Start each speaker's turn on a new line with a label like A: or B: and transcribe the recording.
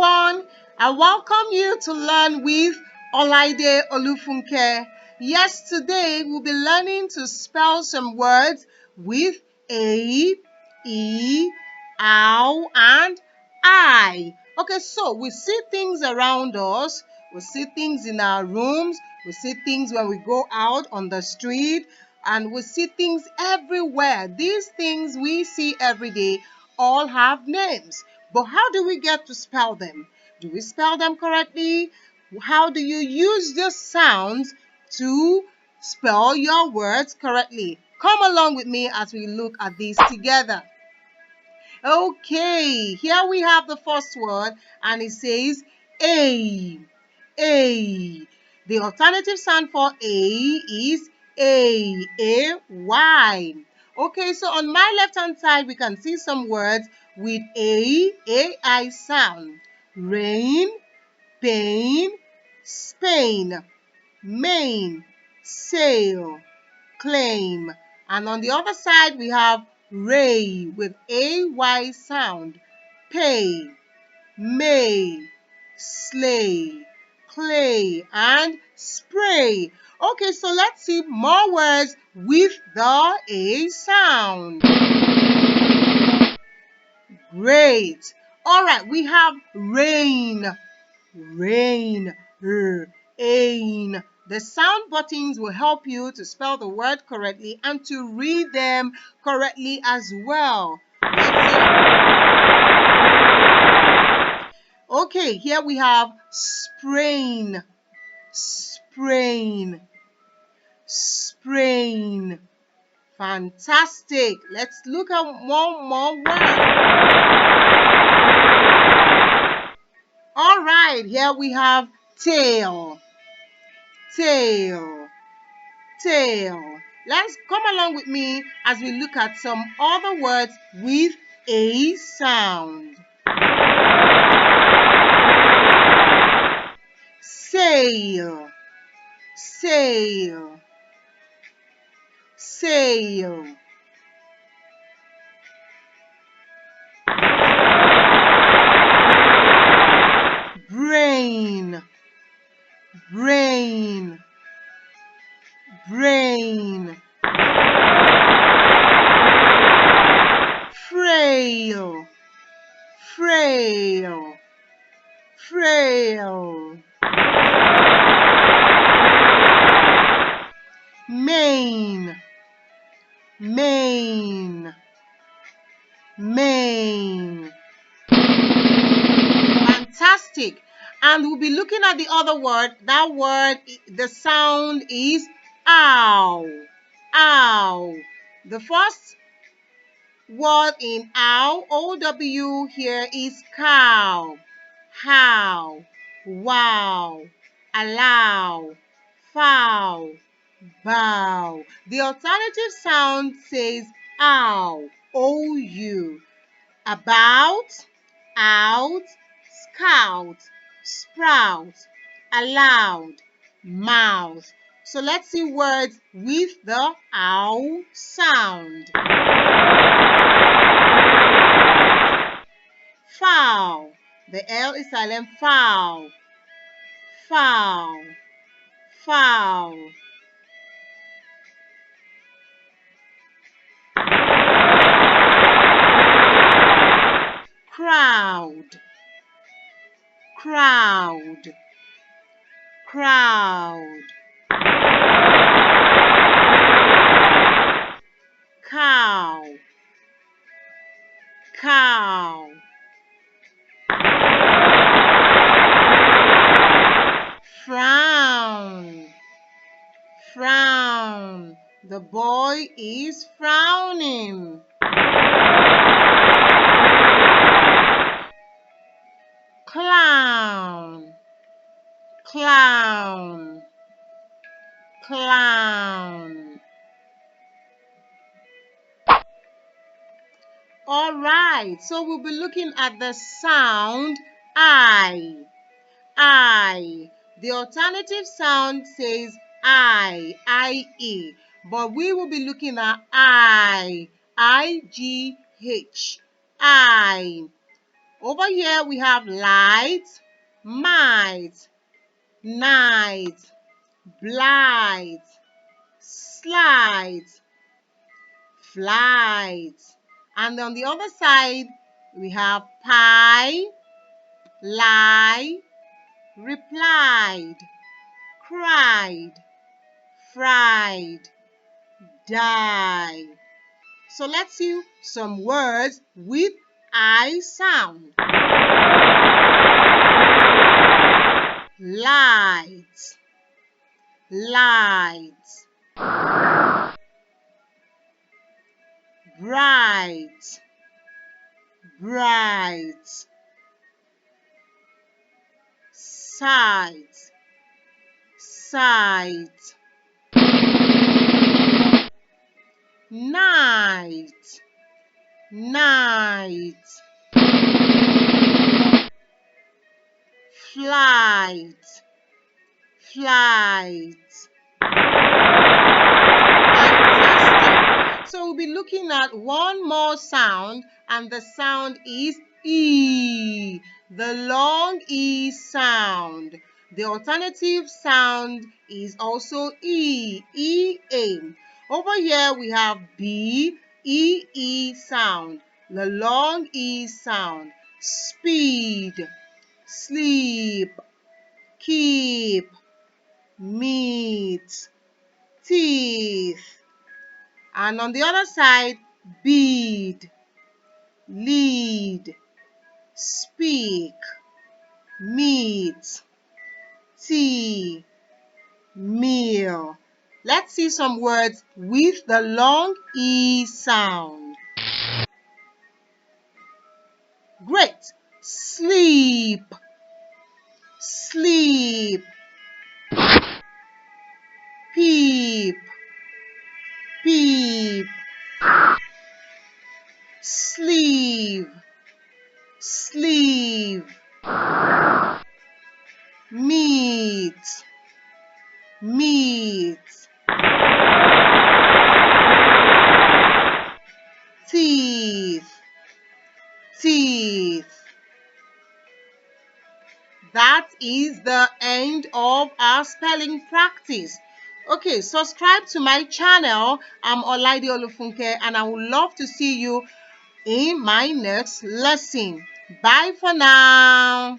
A: everyone. I welcome you to learn with Olaide Olufunke. Yes, today we'll be learning to spell some words with A, E, OW, and I. Okay, so we see things around us, we see things in our rooms, we see things when we go out on the street, and we see things everywhere. These things we see every day all have names. But how do we get to spell them? Do we spell them correctly? How do you use the sounds to spell your words correctly? Come along with me as we look at these together. Okay, here we have the first word and it says A. A. The alternative sound for A is A-Y. Okay, so on my left hand side we can see some words with A-I sound. Rain, pain, Spain, main, sail, claim. And on the other side, we have ray with AY sound. Pay, may, slay, clay, and spray. Okay, so let's see more words with the A sound. Great. All right, we have rain. Rain, rain. The sound buttons will help you to spell the word correctly and to read them correctly as well. Let's see. Okay, here we have sprain, sprain, sprain. Fantastic. Let's look at one more word. All right, here we have tail, tail, tail. Let's come along with me as we look at some other words with a sound. Sail, sail, sail. Brain, brain, brain. Frail, frail, frail. Main, main, main. Fantastic. And we'll be looking at the other word. That word, the sound is ow. Ow. The first word in ow, O-W, here is cow. How. Wow. Allow. Foul. Bow. The alternative sound says ow. O-U. About, out, scout, sprout, allowed, mouth. So let's see words with the ow sound. Foul. The L is silent. Foul. Foul. Foul. Crowd. Crowd. Crowd. Cow. Cow. Frown. Frown. The boy is frowning. Clown. Clown. Clown. All right, so we'll be looking at the sound I. I. The alternative sound says I-E. But we will be looking at I-G-H. I. Over here we have light, might, night, blight, slight, flight. And on the other side, we have pie, lie, replied, cried, fried, die. So let's see some words with I sound. Light, light, bright, bright, sight, sight, night, night, flight, flight. Fantastic. So we'll be looking at one more sound, and the sound is E, the long E sound. The alternative sound is also E, E-A. Over here we have B, E-E sound, the long E sound. Speed, sleep, keep, meet, teeth. And on the other side, bead, lead, speak, meet, tea, meal. Let's see some words with the long E sound. Great. Sleep, sleep, peep, peep, sleeve, sleeve, meat, meat, teeth, teeth. That is the end of our spelling practice. Okay, subscribe to my channel. I'm Olaide Olufunke, and I would love to see you in my next lesson. Bye for now.